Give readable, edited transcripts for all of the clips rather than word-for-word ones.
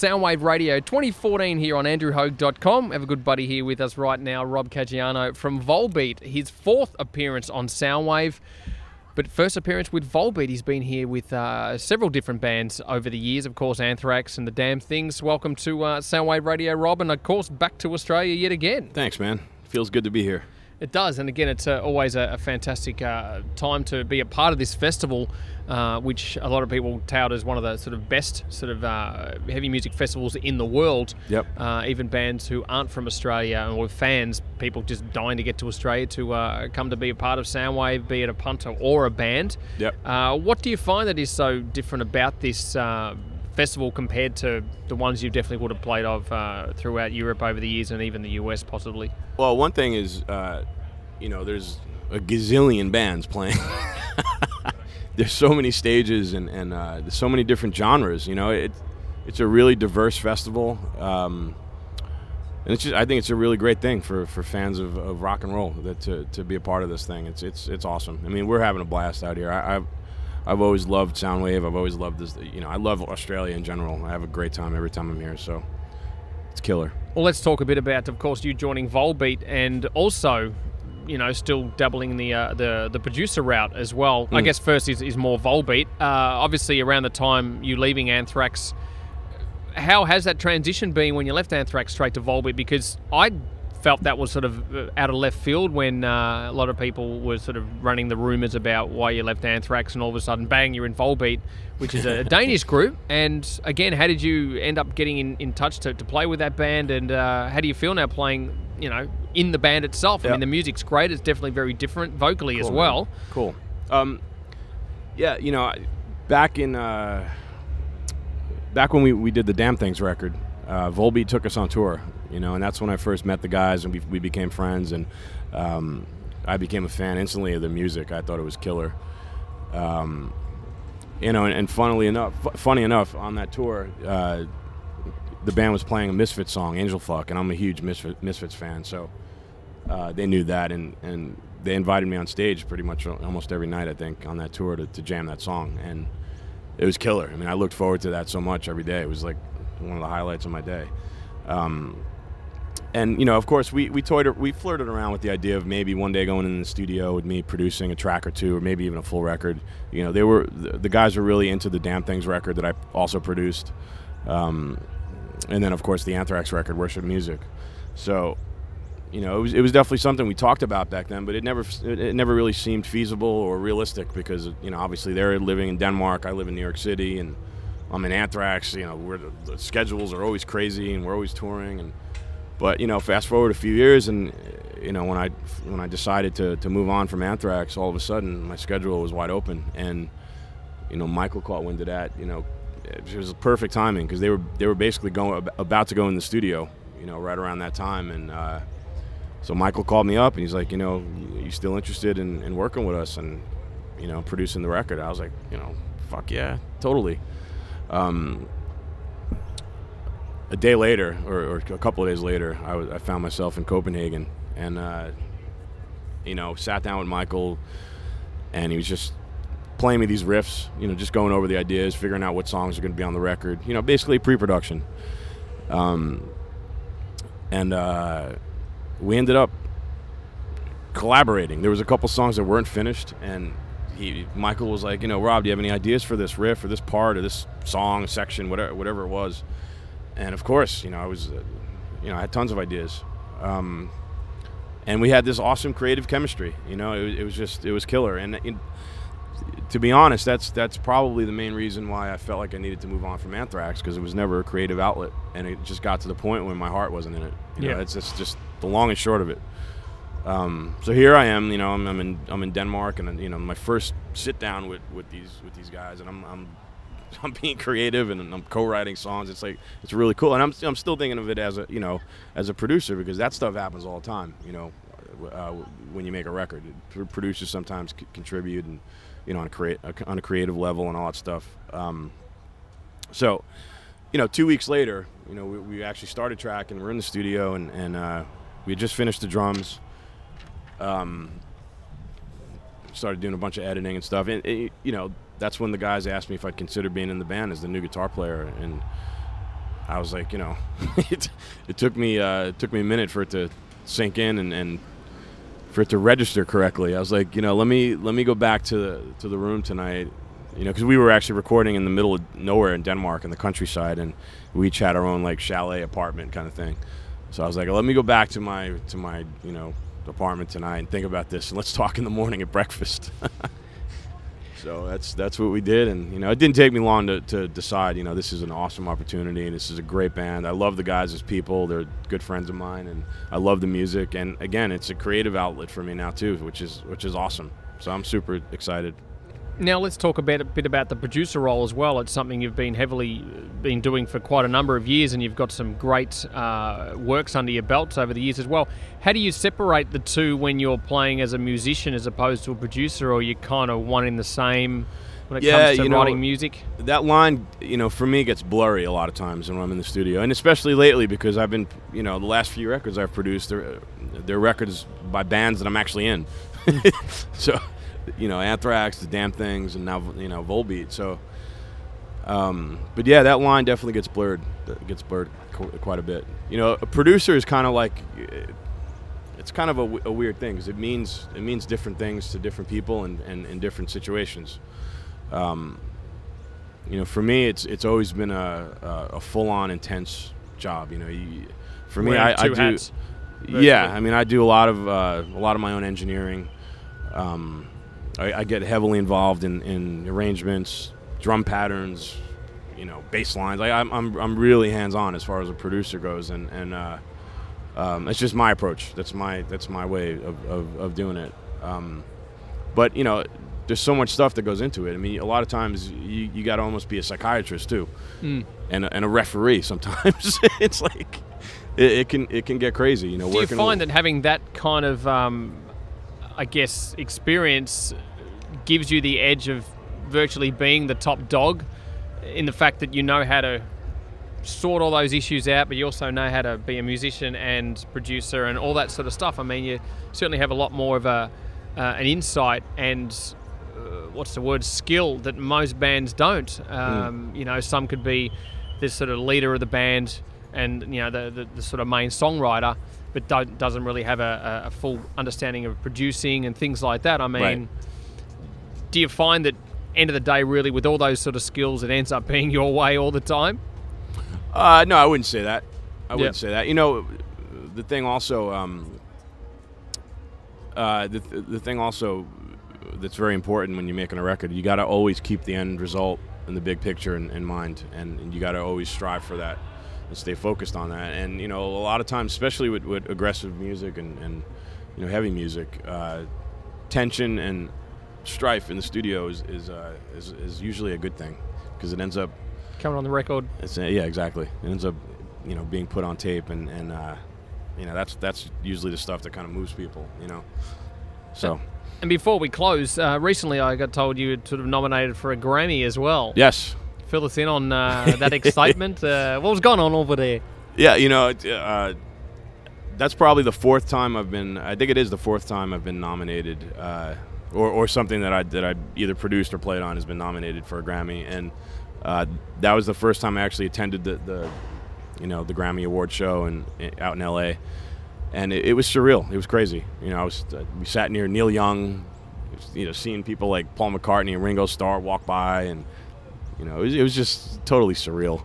Soundwave Radio 2014 here on andrewhogue.com. Have a good buddy here with us right now, Rob Caggiano from VOLBEAT. His fourth appearance on Soundwave, but first appearance with VOLBEAT. He's been here with several different bands over the years, of course, Anthrax and the Damn Things. Welcome to Soundwave Radio, Rob, and of course back to Australia yet again. Thanks, man. Feels good to be here. It does, and again, it's always a fantastic time to be a part of this festival, which a lot of people tout as one of the sort of best sort of heavy music festivals in the world. Yep. Even bands who aren't from Australia or fans, people just dying to get to Australia to come to be a part of Soundwave, be it a punter or a band. Yep. What do you find that is so different about this festival compared to the ones you definitely would have played of throughout Europe over the years and even the US possibly? Well, one thing is, you know, there's a gazillion bands playing. There's so many stages and there's so many different genres. You know, it's a really diverse festival, and it's just, I think it's a really great thing for fans of rock and roll to be a part of this thing. It's awesome. I mean, we're having a blast out here. I've always loved Soundwave. I've always loved this. You know, I love Australia in general. I have a great time every time I'm here, so it's killer. Well, let's talk a bit about, of course, you joining VOLBEAT and also, you know, still dabbling in the producer route as well. I guess first is more VOLBEAT. Obviously, around the time you leaving Anthrax, how has that transition been when you left Anthrax straight to VOLBEAT? Because I felt that was sort of out of left field when a lot of people were sort of running the rumours about why you left Anthrax, and all of a sudden, bang, you're in VOLBEAT, which is a Danish group. And again, how did you end up getting in touch to play with that band, and how do you feel now playing, you know, in the band itself? Yep. I mean, the music's great. It's definitely very different vocally as well. Man. Cool. Yeah, you know, back when we did the Damn Things record, VOLBEAT took us on tour, you know, and that's when I first met the guys, and we became friends, and I became a fan instantly of the music. I thought it was killer. You know, and funny enough, on that tour, the band was playing a Misfits song, Angel Fuck, and I'm a huge Misfits fan, so they knew that, and they invited me on stage pretty much almost every night, I think, on that tour to jam that song, and it was killer. I mean, I looked forward to that so much every day. It was like one of the highlights of my day. And you know, of course, we flirted around with the idea of maybe one day going in the studio with me producing a track or two, or maybe even a full record. You know, the guys were really into the Damn Things record that I also produced, and then of course the Anthrax record, Worship Music. So, you know, it was definitely something we talked about back then, but it never really seemed feasible or realistic because, you know, obviously they're living in Denmark, I live in New York City, and I'm in Anthrax. You know, the schedules are always crazy, and we're always touring. But you know, fast forward a few years, and you know, when I decided to move on from Anthrax, all of a sudden my schedule was wide open, and you know, Michael caught wind of that. You know, it was perfect timing because they were basically about to go in the studio, you know, right around that time, and so Michael called me up and he's like, you know, you still interested in working with us and, you know, producing the record? I was like, you know, fuck yeah, totally. A day later, or a couple of days later, I found myself in Copenhagen, and you know, sat down with Michael, and he was just playing me these riffs, you know, just going over the ideas, figuring out what songs are going to be on the record, you know, basically pre-production. And we ended up collaborating. There was a couple songs that weren't finished, and Michael was like, you know, Rob, do you have any ideas for this riff or this part or this song section, whatever it was? And of course, you know, I had tons of ideas, and we had this awesome creative chemistry. You know, it was killer. And to be honest, that's probably the main reason why I felt like I needed to move on from Anthrax, because it was never a creative outlet, and it just got to the point when my heart wasn't in it. You know, it's just the long and short of it. So here I am. You know, I'm in Denmark, and you know, my first sit down with these guys, and I'm being creative, and I'm co-writing songs. It's really cool, and I'm still thinking of it as a producer, because that stuff happens all the time. You know, when you make a record, producers sometimes contribute, and you know, on a creative level and all that stuff. So, you know, 2 weeks later, you know, we actually started tracking. We're in the studio, and we had just finished the drums. Started doing a bunch of editing and stuff, and you know, that's when the guys asked me if I'd consider being in the band as the new guitar player, and I was like, it took me a minute for it to sink in and for it to register correctly. I was like, let me go back to the room tonight, because we were actually recording in the middle of nowhere in Denmark in the countryside, and we each had our own like chalet apartment kind of thing. So I was like, let me go back to my apartment tonight and think about this, and let's talk in the morning at breakfast. So that's what we did, and it didn't take me long to decide. This is an awesome opportunity, and this is a great band. I love the guys as people; they're good friends of mine, and I love the music. And again, it's a creative outlet for me now too, which is awesome. So I'm super excited. Now let's talk a bit about the producer role as well. It's something you've been heavily doing for quite a number of years, and you've got some great works under your belts over the years as well. How do you separate the two when you're playing as a musician as opposed to a producer, or you kind of one in the same when it comes to writing music? That line, for me gets blurry a lot of times when I'm in the studio, and especially lately because I've been, the last few records I've produced, they're records by bands that I'm actually in. So. Anthrax, The Damn Things, and now VOLBEAT. So, but yeah, that line definitely gets blurred. Quite a bit. A producer is kind of like, it's kind of a weird thing because it means different things to different people and in different situations. For me, it's always been a full-on intense job. For me, I do. Hats, yeah, I do a lot of my own engineering. I get heavily involved in arrangements, drum patterns, bass lines. I'm really hands-on as far as a producer goes, and it's just my approach. That's my way of doing it. But there's so much stuff that goes into it. A lot of times you got to almost be a psychiatrist too, and a referee sometimes. It's like it can get crazy. Do you find that having that kind of experience gives you the edge of virtually being the top dog in the fact that you know how to sort all those issues out, but you also know how to be a musician and producer and all that sort of stuff? You certainly have a lot more of an insight and skill that most bands don't. Some could be this sort of leader of the band and the sort of main songwriter, but doesn't really have a full understanding of producing and things like that. Right. Do you find that end of the day, really, with all those sort of skills, it ends up being your way all the time? No, I wouldn't say that. Wouldn't say that. The thing also, the thing also that's very important when you're making a record, you got to always keep the end result and the big picture in mind, and you got to always strive for that and stay focused on that. And a lot of times, especially with aggressive music and heavy music, tension and strife in the studio is usually a good thing because it ends up coming on the record. Yeah, exactly. It ends up being put on tape, and that's usually the stuff that kind of moves people. So. And before we close, recently I got told you were sort of nominated for a Grammy as well. Yes. Fill us in on that excitement. What was going on over there? Yeah, that's probably the fourth time I think it is the fourth time I've been nominated, or something that I either produced or played on has been nominated for a Grammy, and that was the first time I actually attended the Grammy Award show out in LA, and it was surreal. It was crazy. We sat near Neil Young, seeing people like Paul McCartney and Ringo Starr walk by, and it was just totally surreal.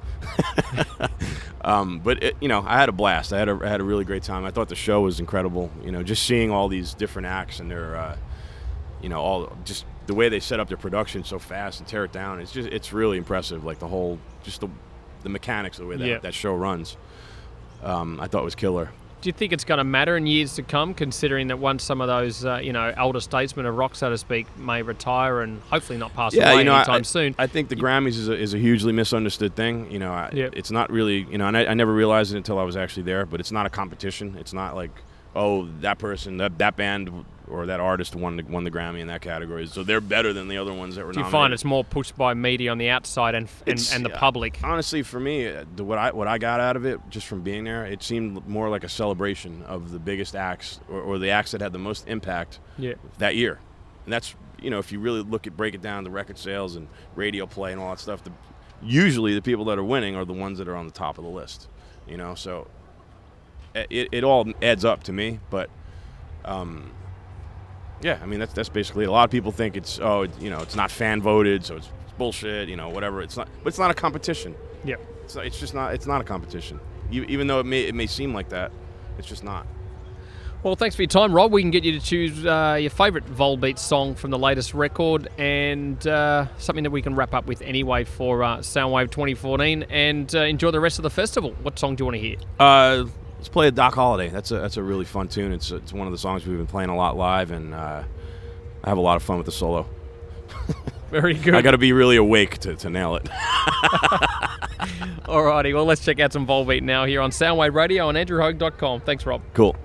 But I had a blast. I had a really great time. I thought the show was incredible. Just seeing all these different acts and their all just the way they set up their production so fast and tear it down. It's really impressive. Like the mechanics of the way that show runs. I thought was killer. Do you think it's going to matter in years to come, considering that once some of those, elder statesmen of rock, so to speak, may retire and hopefully not pass away anytime soon? I think the Grammys is a hugely misunderstood thing. It's not really, and I never realized it until I was actually there, but it's not a competition. It's not like, oh, that person, that band or that artist won the Grammy in that category, so they're better than the other ones that were nominated. Do you find it's more pushed by media on the outside and the public? Honestly, for me, what I got out of it just from being there, it seemed more like a celebration of the biggest acts or the acts that had the most impact that year. And that's, if you really break it down, the record sales and radio play and all that stuff, usually the people that are winning are the ones that are on the top of the list, you know. So it all adds up to me. But yeah, I mean that's basically it. A lot of people think it's it's not fan voted, so it's bullshit, whatever. It's not, but it's not a competition. Yeah, it's not a competition. Even though it may seem like that, it's just not. Well, thanks for your time, Rob. We can get you to choose your favourite Volbeat song from the latest record, and something that we can wrap up with anyway for Soundwave 2014, and enjoy the rest of the festival. What song do you want to hear? Let's play a Doc Holliday. That's a really fun tune. It's one of the songs we've been playing a lot live, and I have a lot of fun with the solo. Very good. I got to be really awake to nail it. Alrighty, well, let's check out some Volbeat now here on Soundwave Radio on andrewhogue.com. Thanks, Rob. Cool.